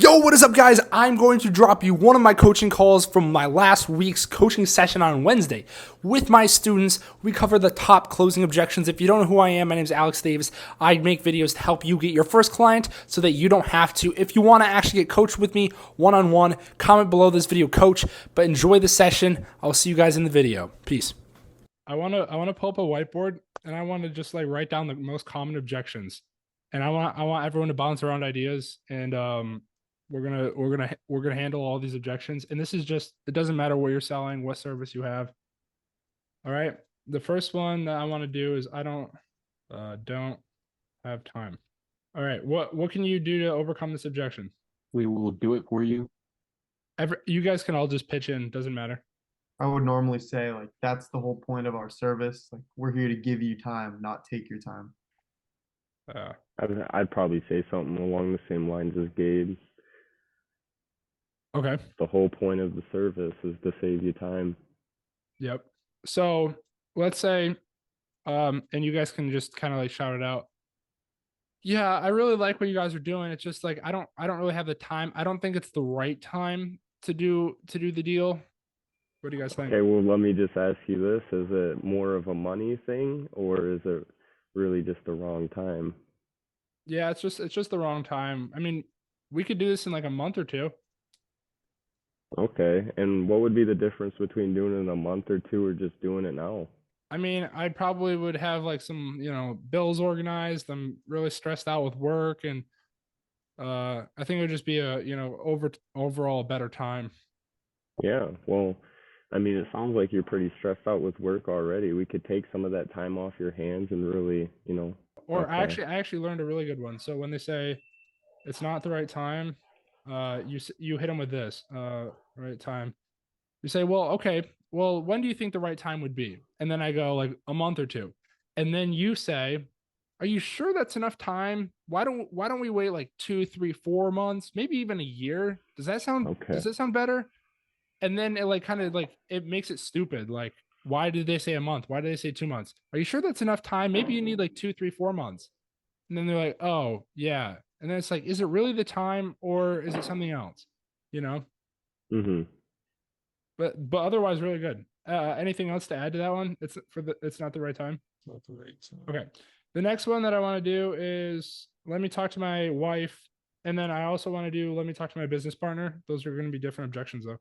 Yo, what is up, guys? I'm going to drop you one of my coaching calls from my last week's coaching session on Wednesday. With my students, we cover the top closing objections. If you don't know who I am, my name is Alex Davis. I make videos to help you get your first client so that you don't have to. If you want to actually get coached with me one-on-one, comment below this video, coach. But enjoy the session. I'll see you guys in the video. Peace. I want to pull up a whiteboard and I want to just like write down the most common objections. And I want everyone to bounce around ideas and we're gonna handle all these objections. And this is just, it doesn't matter what you're selling, what service you have. All right. The first one that I want to do is I don't have time. All right. What can you do to overcome this objection? We will do it for you. You guys can all just pitch in. Doesn't matter. I would normally say like that's the whole point of our service. Like we're here to give you time, not take your time. I'd probably say something along the same lines as Gabe. Okay. The whole point of the service is to save you time. Yep. So let's say, and you guys can just kind of like shout it out. Yeah, I really like what you guys are doing. It's just like I don't really have the time. I don't think it's the right time to do the deal. What do you guys think? Okay, well, let me just ask you this. Is it more of a money thing or is it really just the wrong time? Yeah, it's just the wrong time. I mean, we could do this in like a month or two. Okay, and what would be the difference between doing it in a month or two or just doing it now? I mean, I probably would have like some, bills organized. I'm really stressed out with work and I think it would just be a, overall better time. Yeah, well, I mean, it sounds like you're pretty stressed out with work already. We could take some of that time off your hands and really, Or okay. I actually learned a really good one. So when they say it's not the right time, you hit them with this, right time. You say, well, okay, well, when do you think the right time would be? And then I go like a month or two. And then you say, are you sure that's enough time? Why don't we wait like 2, 3, 4 months, maybe even a year? Does that sound better? And then it like kind of like it makes it stupid. Like, why did they say a month? Why did they say 2 months? Are you sure that's enough time? Maybe you need like 2, 3, 4 months. And then they're like, oh yeah. And then it's like, is it really the time or is it something else? Mm-hmm. But otherwise really good. Anything else to add to that one? It's not the right time. Not the right time. Okay. The next one that I want to do is let me talk to my wife. And then I also want to do, let me talk to my business partner. Those are going to be different objections though.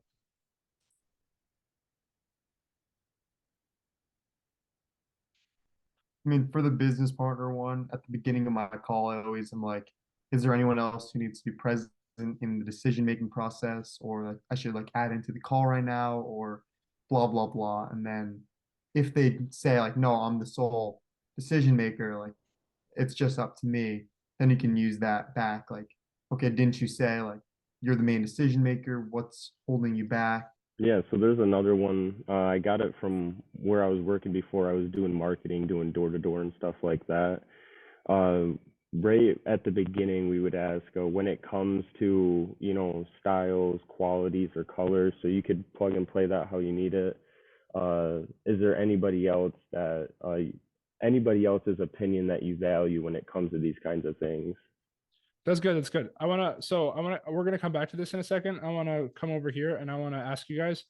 I mean, for the business partner one, at the beginning of my call, I always am like, is there anyone else who needs to be present in the decision-making process, or like I should like add into the call right now, or blah blah blah. And then if they say like, no, I'm the sole decision maker, like it's just up to me, then you can use that back. Like, okay, didn't you say like you're the main decision maker? What's holding you back? Yeah, so there's another one. I got it from where I was working before. I was doing marketing, doing door to door and stuff like that. Uh, right at the beginning, we would ask when it comes to, styles, qualities, or colors, so you could plug and play that how you need it. Is there anybody else that anybody else's opinion that you value when it comes to these kinds of things? That's good. That's good. We're going to come back to this in a second. I want to come over here and I want to ask you guys.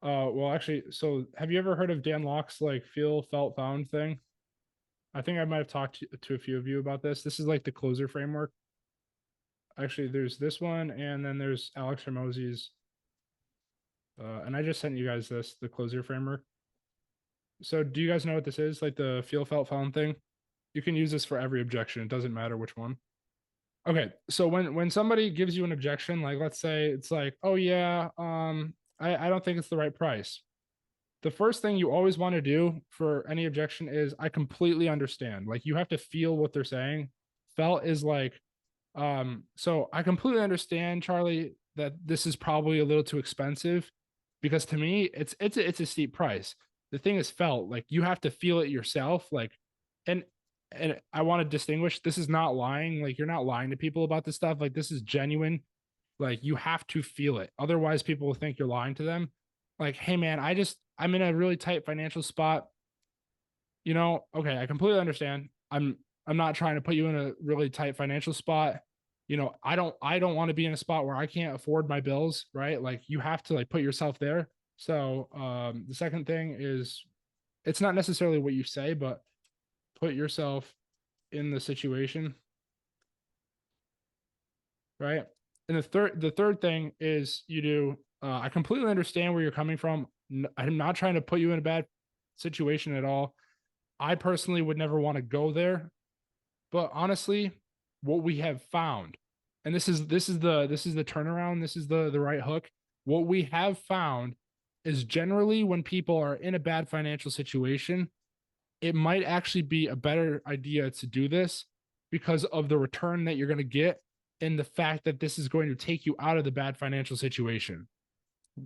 Well, actually, so have you ever heard of Dan Locke's like feel, felt, found thing? I think I might have talked to a few of you about this. This is like the closer framework. Actually, there's this one, and then there's Alex Hormozi's. And I just sent you guys the closer framework. So do you guys know what this is? Like the feel, felt, found thing? You can use this for every objection. It doesn't matter which one. Okay, so when somebody gives you an objection, like let's say it's like, oh yeah, I don't think it's the right price. The first thing you always want to do for any objection is I completely understand. Like you have to feel what they're saying. Felt is like, so I completely understand, Charlie, that this is probably a little too expensive because to me it's a steep price. The thing is felt, like you have to feel it yourself, like and and I want to distinguish, this is not lying. Like you're not lying to people about this stuff. Like this is genuine. Like you have to feel it. Otherwise people will think you're lying to them. Like, hey man, I'm in a really tight financial spot. Okay, I completely understand. I'm not trying to put you in a really tight financial spot. I don't want to be in a spot where I can't afford my bills, right? Like you have to like put yourself there. So the second thing is it's not necessarily what you say, but put yourself in the situation, right? And the third thing is you do I completely understand where you're coming from. I'm not trying to put you in a bad situation at all. I personally would never want to go there, but honestly, what we have found, and this is the turnaround, this is the right hook. What we have found is generally when people are in a bad financial situation, it might actually be a better idea to do this because of the return that you're going to get and the fact that this is going to take you out of the bad financial situation.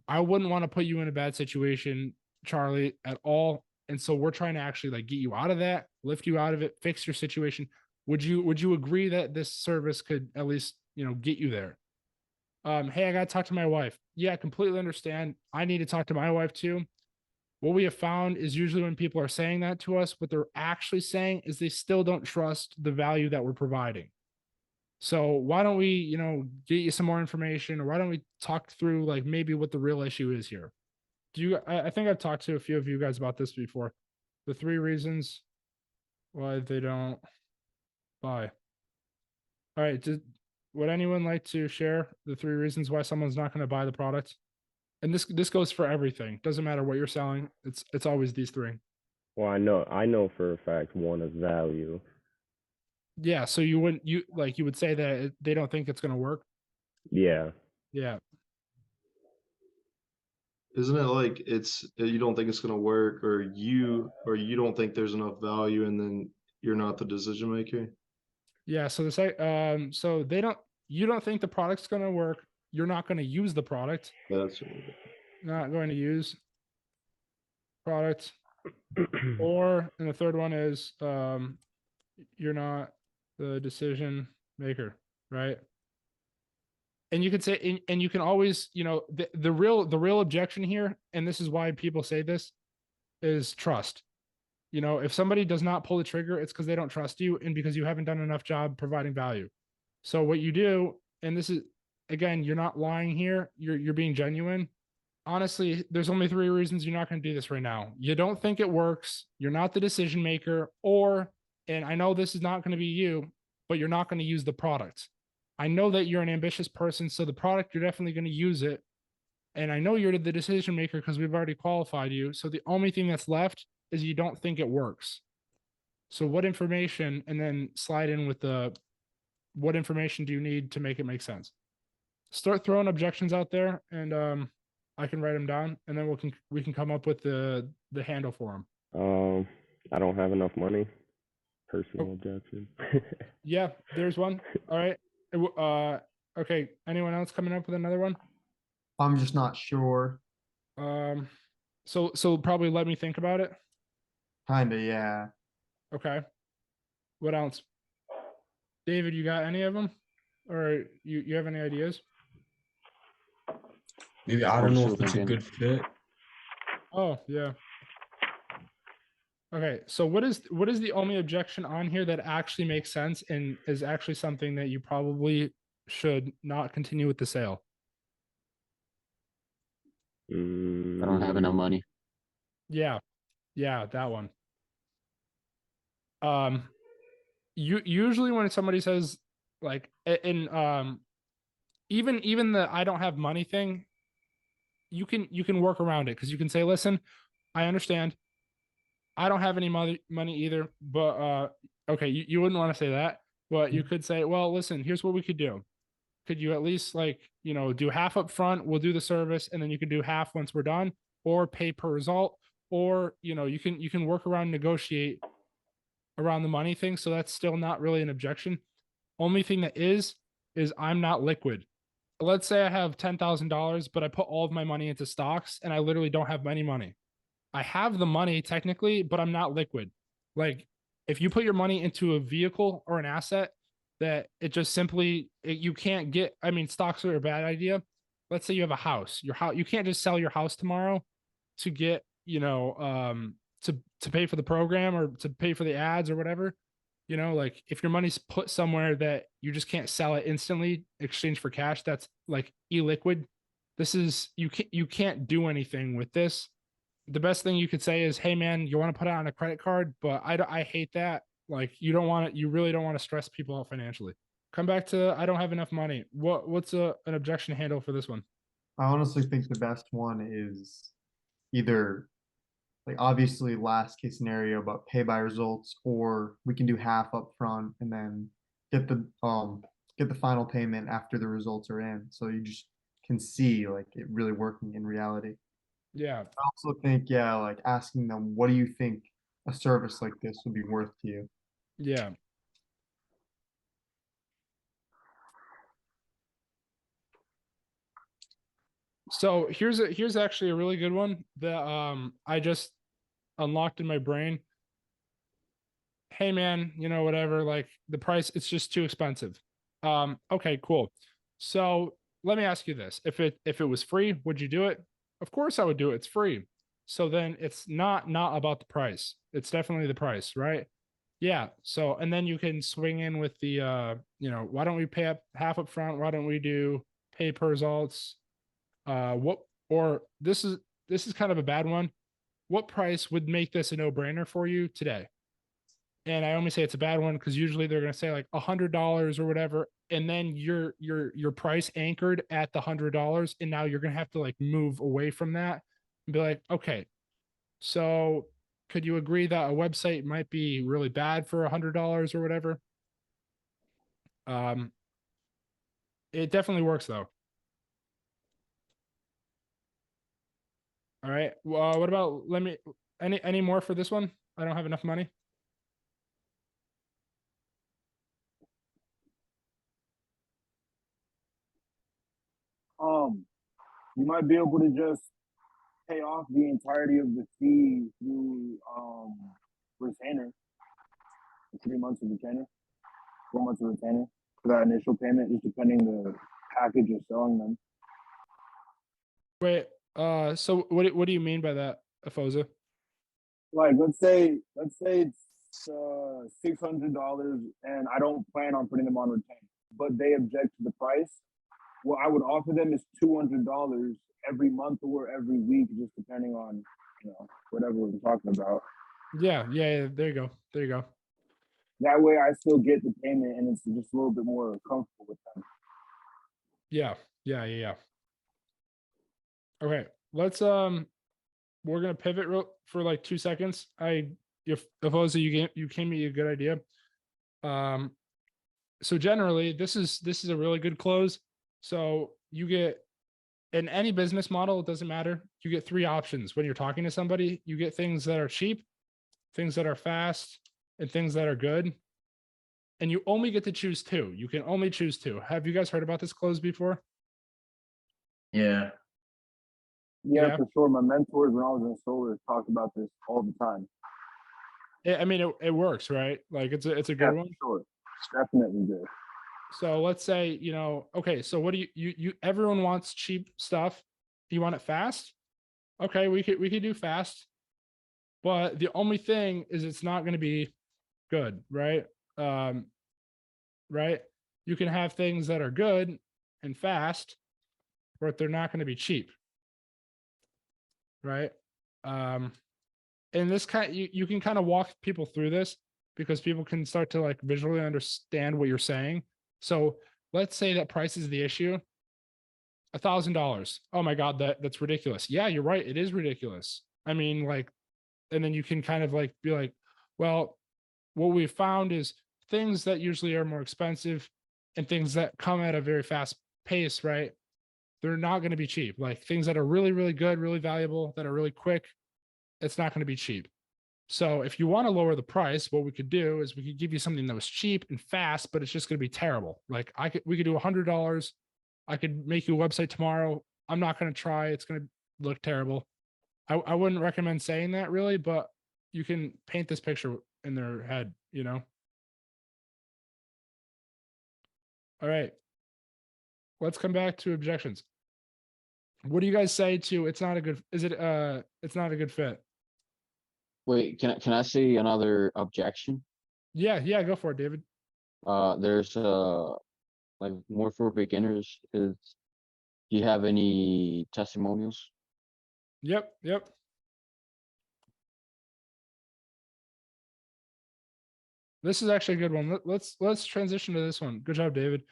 I wouldn't want to put you in a bad situation, Charlie, at all. And so we're trying to actually like get you out of that, lift you out of it, fix your situation. Would you agree that this service could at least, get you there? Hey, I gotta talk to my wife. Yeah, I completely understand. I need to talk to my wife too. What we have found is usually when people are saying that to us, what they're actually saying is they still don't trust the value that we're providing. So why don't we, get you some more information, or why don't we talk through like maybe what the real issue is here? I think I've talked to a few of you guys about this before. The 3 reasons why they don't buy. All right. Would anyone like to share the 3 reasons why someone's not going to buy the product? And this goes for everything. Doesn't matter what you're selling. It's always these 3. Well, I know for a fact one is value. Yeah. So you would say that they don't think it's going to work. Yeah. Yeah. Isn't it like you don't think it's gonna work, or you don't think there's enough value, and then you're not the decision maker? Yeah. So so you don't think the product's going to work. You're not going to use the product. That's Not going to use product. And the third one is you're not the decision maker, right? And you could say, and you can always, the real objection here, and this is why people say this, is trust. If somebody does not pull the trigger, it's because they don't trust you and because you haven't done enough job providing value. So what you do, and this is, again, you're not lying here, you're being genuine. Honestly, there's only 3 reasons you're not going to do this right now. You don't think it works, you're not the decision maker, and I know this is not going to be you, but you're not going to use the product. I know that you're an ambitious person, so the product, you're definitely going to use it. And I know you're the decision maker because we've already qualified you. So the only thing that's left is you don't think it works. So what information, and then slide in with what information do you need to make it make sense? Start throwing objections out there, and I can write them down, and then we can come up with the handle for them. I don't have enough money. Personal objection. Yeah, there's one. All right. Okay. Anyone else coming up with another one? I'm just not sure. So probably let me think about it. Kinda, yeah. Okay. What else? David, you got any of them? Or you have any ideas? Maybe I don't know if it's a good fit. Oh, yeah. Okay, so what is the only objection on here that actually makes sense and is actually something that you probably should not continue with the sale? I don't have enough money. Yeah, that one. Usually when somebody says like, even the I don't have money thing, you can work around it because you can say, listen, I understand. I don't have any money either, but okay, you wouldn't want to say that, but you could say, well, listen, here's what we could do. Could you at least do half up front? We'll do the service, and then you can do half once we're done, or pay per result, or you can work around, negotiate around the money thing. So that's still not really an objection. Only thing that is I'm not liquid. Let's say I have $10,000, but I put all of my money into stocks, and I literally don't have any money. I have the money technically, but I'm not liquid. Like if you put your money into a vehicle or an asset that it just simply, you can't get, I mean, stocks are a bad idea. Let's say you have a house, you can't just sell your house tomorrow to get, to pay for the program or to pay for the ads or whatever. You know, like if your money's put somewhere that you just can't sell it instantly, exchange for cash, that's like illiquid. This is you can't do anything with this. The best thing you could say is, hey man, you want to put it on a credit card, but I hate that. Like you don't want it, you really don't want to stress people out financially. Come back to I don't have enough money. What's an objection handle for this one? I honestly think the best one is either like obviously last case scenario about pay by results, or we can do half up front and then get the final payment after the results are in. So you just can see like it really working in reality. Yeah. I also think, yeah, like asking them, what do you think a service like this would be worth to you? Yeah. So here's actually a really good one that I just unlocked in my brain. Hey man, you know, whatever, like the price, it's just too expensive. Okay, cool. So let me ask you this. If it was free, would you do it? Of course I would do it. It's free. So then it's not about the price. It's definitely the price, right? Yeah. So and then you can swing in with the you know, why don't we pay up half up front? Why don't we do pay per results? What or this is kind of a bad one. What price would make this a no-brainer for you today? And I only say it's a bad one because usually they're going to say like $100 or whatever, and then your price anchored at the $100, and now you're going to have to like move away from that and be like, okay, so could you agree that a website might be really bad for $100 or whatever? Um, it definitely works though. All right. What about let me any more for this one? I don't have enough money. You might be able to just pay off the entirety of the fee through retainer, 3 months of retainer, 4 months of retainer for that initial payment, just depending the package you're selling them. Wait, so what do you mean by that, Afosa? Like let's say it's $600 and I don't plan on putting them on retainer, but they object to the price. What I would offer them is $200 every month or every week, just depending on, you know, whatever we're talking about. Yeah. There you go. There you go. That way I still get the payment and it's just a little bit more comfortable with them. Yeah. Okay, let's we're gonna pivot for like 2 seconds. If Afosa, you came me a good idea. So generally this is a really good close. So you get in any business model, it doesn't matter. You get 3 options when you're talking to somebody. You get things that are cheap, things that are fast, and things that are good. And you only get to choose 2. You can only choose 2. Have you guys heard about this close before? Yeah. Yeah, for sure. My mentors when I was in solar talked about this all the time. I mean, it works, right? Like it's a good one. Sure. It's definitely good. So let's say, you know, okay, so what do you everyone wants cheap stuff. You want it fast? Okay, we could do fast. But the only thing is it's not going to be good, right? Right? You can have things that are good and fast, but they're not going to be cheap. Right? And this you can kind of walk people through this because people can start to like visually understand what you're saying. So let's say that price is the issue. $1,000. Oh my God, that's ridiculous. Yeah, you're right. It is ridiculous. I mean, like, and then you can kind of like be like, well, what we found is things that usually are more expensive and things that come at a very fast pace, right? They're not going to be cheap. Like things that are really, really good, really valuable, that are really quick, it's not going to be cheap. So if you want to lower the price, what we could do is we could give you something that was cheap and fast, but it's just going to be terrible. Like we could do $100. I could make you a website tomorrow. I'm not going to try. It's going to look terrible. I wouldn't recommend saying that really, but you can paint this picture in their head, you know? All right. Let's come back to objections. What do you guys say to it's not a good it's not a good fit? Wait, can I say another objection? Yeah, go for it, David. There's like more for beginners. Do you have any testimonials? Yep. This is actually a good one. Let's transition to this one. Good job, David.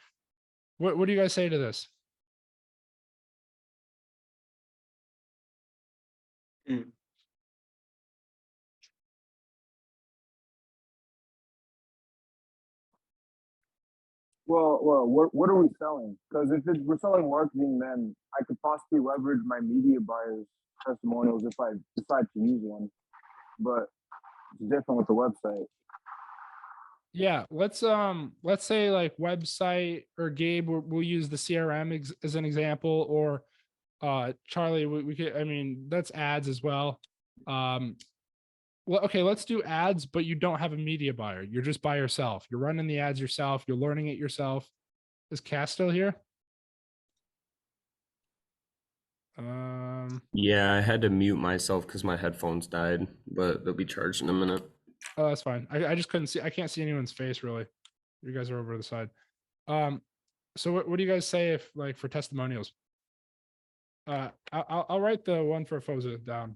What do you guys say to this? Well, what are we selling? Because if we're selling marketing, then I could possibly leverage my media buyers' testimonials if I decide to use one. But it's different with the website. Yeah, let's say like website, or Gabe, we'll use the CRM as an example, or Charlie, we could, I mean, that's ads as well. Well, okay, let's do ads, but you don't have a media buyer. You're just by yourself. You're running the ads yourself. You're learning it yourself. Is Cass still here? Yeah, I had to mute myself because my headphones died, but they'll be charged in a minute. Oh, that's fine. I just couldn't see. I can't see anyone's face really. You guys are over to the side. So what do you guys say if, like, for testimonials? I'll write the one for Foza down.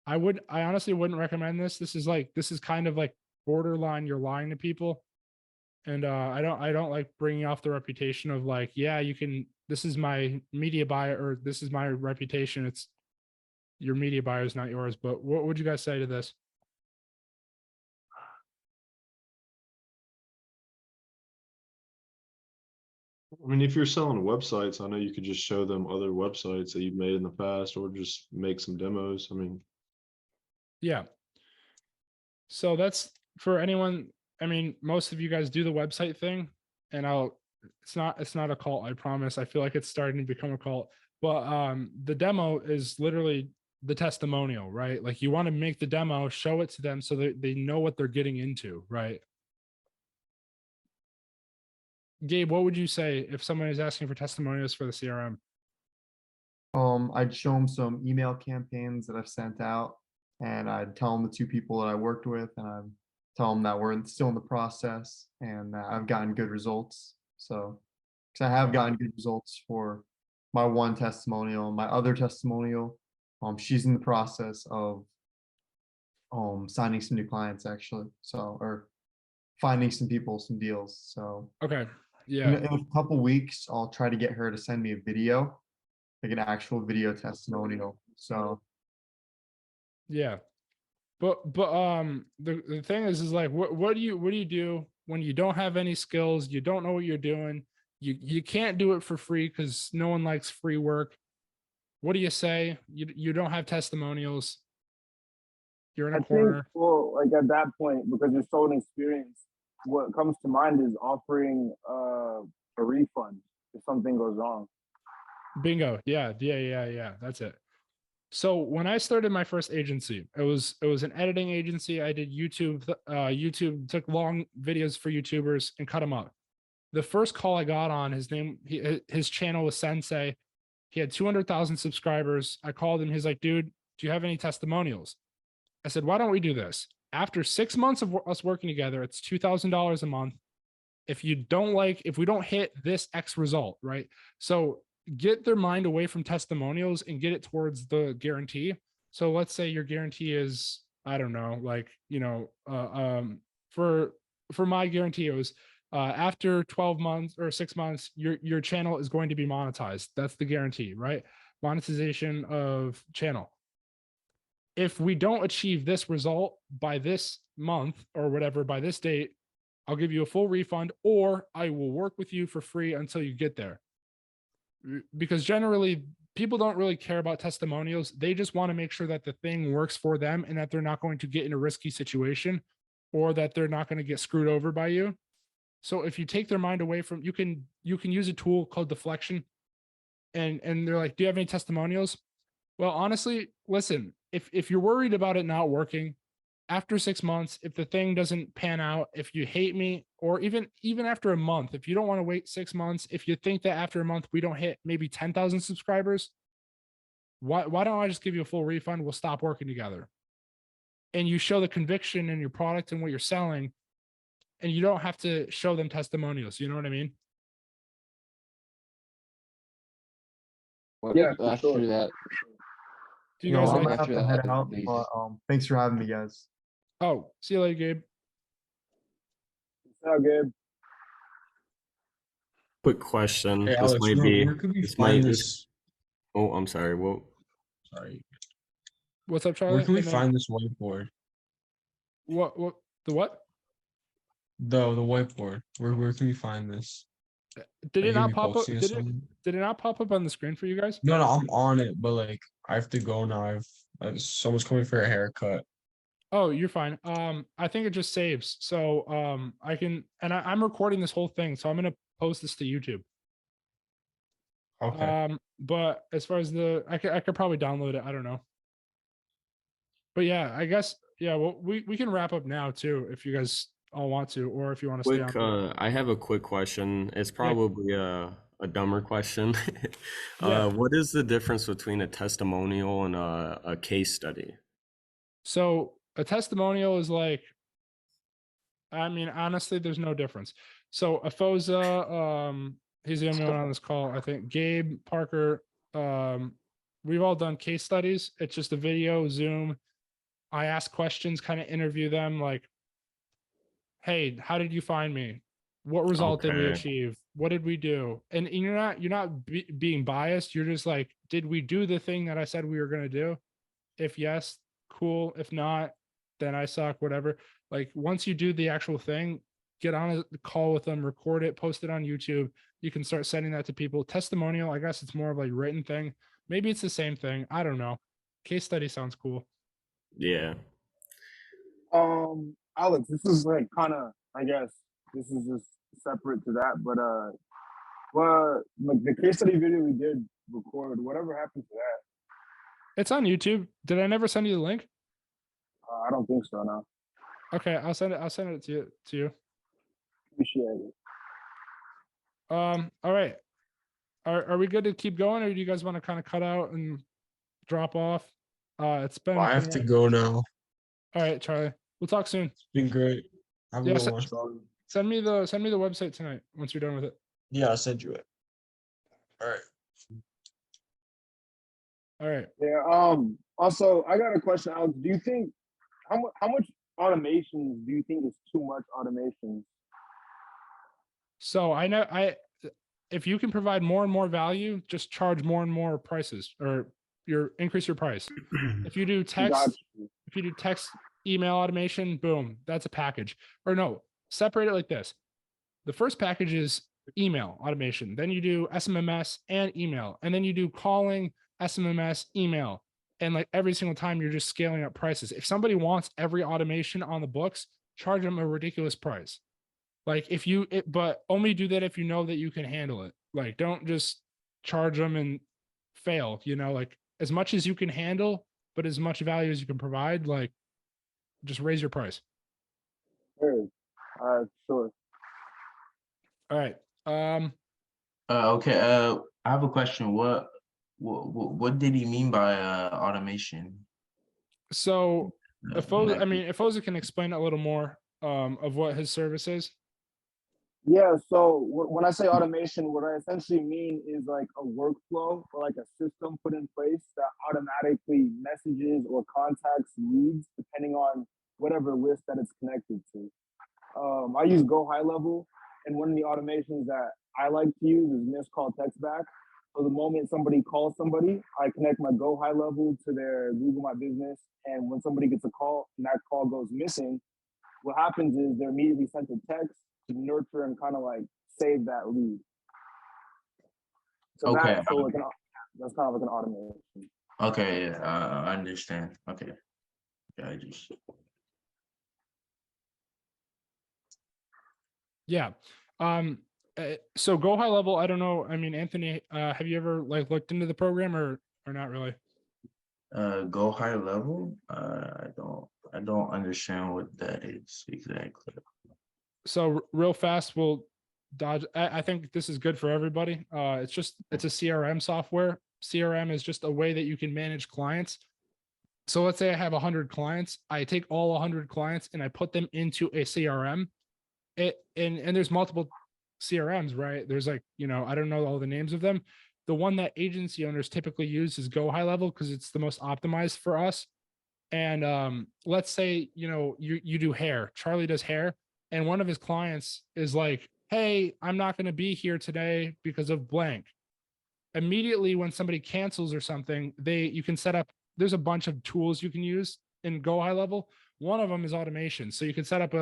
I honestly wouldn't recommend this. This is kind of like borderline you're lying to people. And I don't like bringing off the reputation of like, yeah, you can, this is my media buyer, or this is my reputation. It's your media buyer is not yours. But what would you guys say to this? I mean, if you're selling websites, I know you could just show them other websites that you've made in the past, or just make some demos. I mean, Yeah. So that's for anyone. I mean, most of you guys do the website thing, and it's not a cult, I promise. I feel like it's starting to become a cult. But the demo is literally the testimonial, right? Like, you want to make the demo, show it to them so that they know what they're getting into, right? Gabe, what would you say if someone is asking for testimonials for the CRM? I'd show them some email campaigns that I've sent out, and I'd tell them the 2 people that I worked with, and I'd tell them that we're still in the process and that I've gotten good results. So, because I have gotten good results for my one testimonial. My other testimonial, she's in the process of signing some new clients actually. So, or finding some people, some deals. So, Okay. Yeah. in a couple weeks, I'll try to get her to send me a video, like an actual video testimonial. So, yeah. But the thing is like, what do you do when you don't have any skills? You don't know what you're doing. You can't do it for free because no one likes free work. What do you say? You don't have testimonials. You're in a corner. Well, like at that point, because you're so inexperienced, what comes to mind is offering a refund if something goes wrong. Bingo. Yeah. That's it. So when I started my first agency, it was an editing agency. I did YouTube. YouTube took long videos for YouTubers and cut them up. The first call I got on, his channel was Sensei. He had 200,000 subscribers. I called him. He's like, dude, do you have any testimonials? I said, why don't we do this? After 6 months of us working together, it's $2,000 a month. If we don't hit this X result, right? So get their mind away from testimonials and get it towards the guarantee. So let's say your guarantee is, I don't know, like, for my guarantee, it was after 12 months or 6 months, your channel is going to be monetized. That's the guarantee, right? Monetization of channel. If we don't achieve this result by this month or whatever, by this date, I'll give you a full refund, or I will work with you for free until you get there. Because generally people don't really care about testimonials. They just want to make sure that the thing works for them and that they're not going to get in a risky situation, or that they're not going to get screwed over by you. So if you take their mind away from, you can use a tool called deflection, and they're like, do you have any testimonials? Well, honestly, listen, if you're worried about it not working, after 6 months, if the thing doesn't pan out, if you hate me, or even after a month, if you don't want to wait 6 months, if you think that after a month we don't hit maybe 10,000 subscribers, why don't I just give you a full refund? We'll stop working together. And you show the conviction in your product and what you're selling, and you don't have to show them testimonials. You know what I mean? Well, Yeah, for after sure. that, Do you Yo, guys I'm like gonna have after to that, head I out, lazy. but thanks for having me, guys. Oh, see you later, Gabe. What's up, Gabe? Quick question. Hey This Alex, might where, be. where could we This find might. this? Oh, I'm sorry. Well, Sorry. What's up, Charlie? Where can we And then- find this whiteboard? what the what? The whiteboard. Where can we find this? Did Are it you gonna not be pop up? posting it Did it somewhere? did it not pop up on the screen for you guys? No, I'm on it, but like I have to go now. Someone's coming for a haircut. Oh, you're fine. I think it just saves. So I can, and I'm recording this whole thing, so I'm gonna post this to YouTube. Okay. But as far as I could probably download it. I don't know. But yeah, I guess yeah. Well, we can wrap up now too if you guys all want to, or if you want to stay quick. on. I have a quick question. It's probably a dumber question. Yeah. What is the difference between a testimonial and a case study? So a testimonial is like, I mean, honestly, there's no difference. So Afoza, he's the only one on this call. I think Gabe, Parker, we've all done case studies. It's just a video, Zoom. I ask questions, kind of interview them like, hey, how did you find me? What result did we Okay. achieve? What did we do? And you're not being biased. You're just like, did we do the thing that I said we were going to do? If yes, cool. If not, then I suck, whatever. Like once you do the actual thing, get on a call with them, record it, post it on YouTube. You can start sending that to people. Testimonial, I guess it's more of like written thing. Maybe it's the same thing. I don't know. Case study sounds cool. Yeah. Alex, this is like kind of, I guess, this is just separate to that, but well, like the case study video we did record, whatever happened to that? It's on YouTube. Did I never send you the link? I don't think so. No, Okay, I'll send it to you. appreciate it. All right. Are we good to keep going, or do you guys want to kind of cut out and drop off? It's been. I have to go now. All right, Charlie. We'll talk soon. It's been great. Have a Yeah, good so- one. Send me the website tonight once you're done with it. Yeah, I'll send you it. All right. All right. Yeah. Also, I got a question, Alex. Do you think how much automation do you think is too much automation? So if you can provide more and more value, just charge more and more prices, or increase your price. If you do text, Got you. if you do text, email automation, boom, that's a package. Or no, separate it like this. The first package is email automation. Then you do SMMS and email, and then you do calling, SMMS, email. And like every single time you're just scaling up prices. If somebody wants every automation on the books, charge them a ridiculous price. Like but only do that if you know that you can handle it. Like don't just charge them and fail, like as much as you can handle, but as much value as you can provide, like just raise your price. Sure. Sure. All right. Okay. I have a question. What did he mean by automation? So Exactly. if Oza can explain a little more of what his service is. Yeah, so when I say automation, what I essentially mean is like a workflow or like a system put in place that automatically messages or contacts leads depending on whatever list that it's connected to. I use Go High Level, and one of the automations that I like to use is missed call text back. So the moment somebody calls somebody, I connect my Go High Level to their Google My Business, and when somebody gets a call and that call goes missing, what happens is they're immediately sent a text to nurture and kind of like save that lead. So Okay. that's kind of like an automation. Okay, yeah, I understand. Okay. Yeah, Yeah. So Go High Level, I don't know. I mean, Anthony, have you ever like looked into the program or not really? Go High Level? I don't. I don't understand what that is exactly. So real fast, we'll dodge. I think this is good for everybody. It's a CRM software. CRM is just a way that you can manage clients. So let's say I have 100 clients. I take all 100 clients and I put them into a CRM. And there's multiple CRMs, right? There's like, I don't know all the names of them. The one that agency owners typically use is Go High Level because it's the most optimized for us. And let's say, you do hair. Charlie does hair. And one of his clients is like, hey, I'm not going to be here today because of blank. Immediately when somebody cancels or something, you can set up, there's a bunch of tools you can use in Go High Level. One of them is automation. So you can set up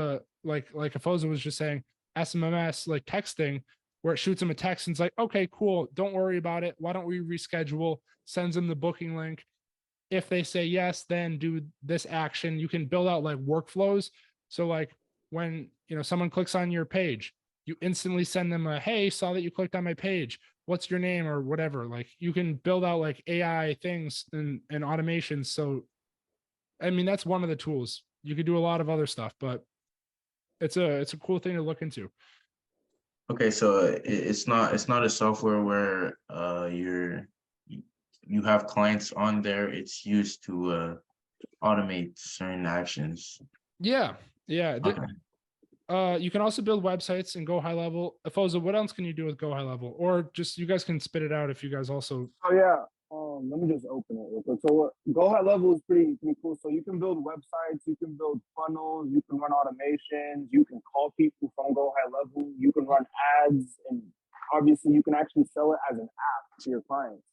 like Afoza was just saying, SMMS, like texting, where it shoots them a text and it's like, okay, cool. Don't worry about it. Why don't we reschedule? Sends them the booking link. If they say yes, then do this action. You can build out like workflows. So like when, someone clicks on your page, you instantly send them a, hey, saw that you clicked on my page. What's your name or whatever? Like you can build out like AI things and automations. So, I mean, that's one of the tools. You could do a lot of other stuff, but it's a cool thing to look into. Okay, so it's not a software where you have clients on there. It's used to automate certain actions. Yeah. Okay. You can also build websites and Go High Level. Afoza, what else can you do with Go High Level? Or just you guys can spit it out if you guys also. Oh yeah. Let me just open it real quick. So Go High Level is pretty cool. So you can build websites, you can build funnels, you can run automations, you can call people from Go High Level, you can run ads, and obviously you can actually sell it as an app to your clients.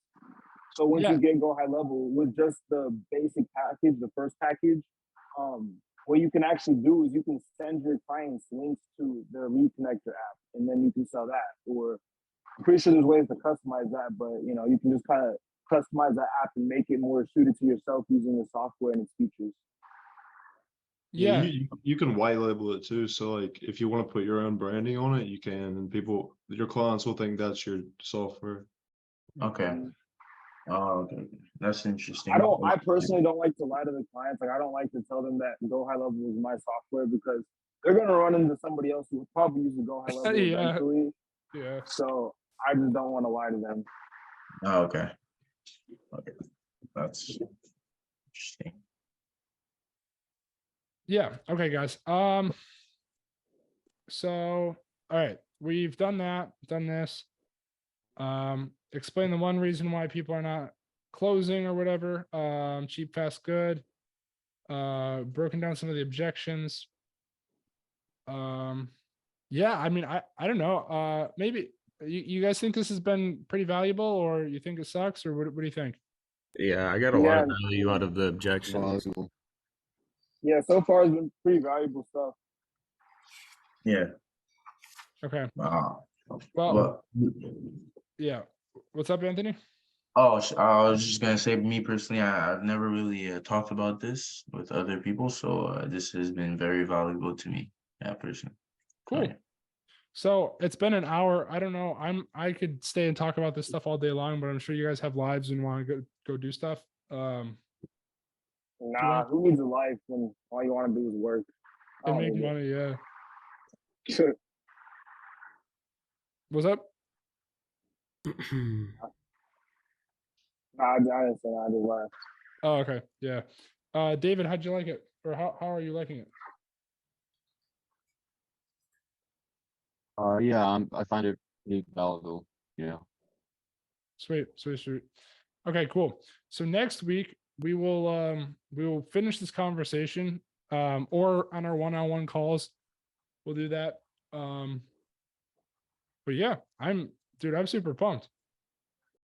So once you get Go High Level with just the basic package, the first package, what you can actually do is you can send your clients links to their Lead Connector app, and then you can sell that. Or I'm pretty sure there's ways to customize that, but you can just kind of customize that app and make it more suited to yourself using the software and its features. Yeah. You can white label it too. So like if you want to put your own branding on it, you can, and your clients will think that's your software. Okay. Oh, okay. That's interesting. I personally don't like to lie to the clients. Like I don't like to tell them that Go High Level is my software because they're gonna run into somebody else who will probably use the Go High Level eventually. Yeah. So I just don't want to lie to them. Oh, okay. Okay. That's interesting. Yeah. Okay, guys. So all right, we've done this. Explain the one reason why people are not closing or whatever. Cheap, fast, good. Broken down some of the objections. Yeah, I mean, I don't know. Maybe you guys think this has been pretty valuable, or you think it sucks, or what do you think? Yeah, I got a lot of value out of the objections. Valuable. Yeah, so far it's been pretty valuable stuff. Yeah. Okay. Wow. Well, yeah. What's up, Anthony? Oh, I was just gonna say, me personally, I've never really talked about this with other people, so this has been very valuable to me. Yeah, personally. Cool. Right. So it's been an hour. I don't know. I could stay and talk about this stuff all day long, but I'm sure you guys have lives and want to go do stuff. Nah, who needs a life when all you want to do is work and make money? Yeah. What's up? I didn't say that. I just laughed. Oh, okay. Yeah. David, how'd you like it? Or how are you liking it? Yeah, I find it pretty valuable. Yeah. Sweet. Okay, cool. So next week we will finish this conversation, or on our one-on-one calls. We'll do that. But yeah, I'm super pumped.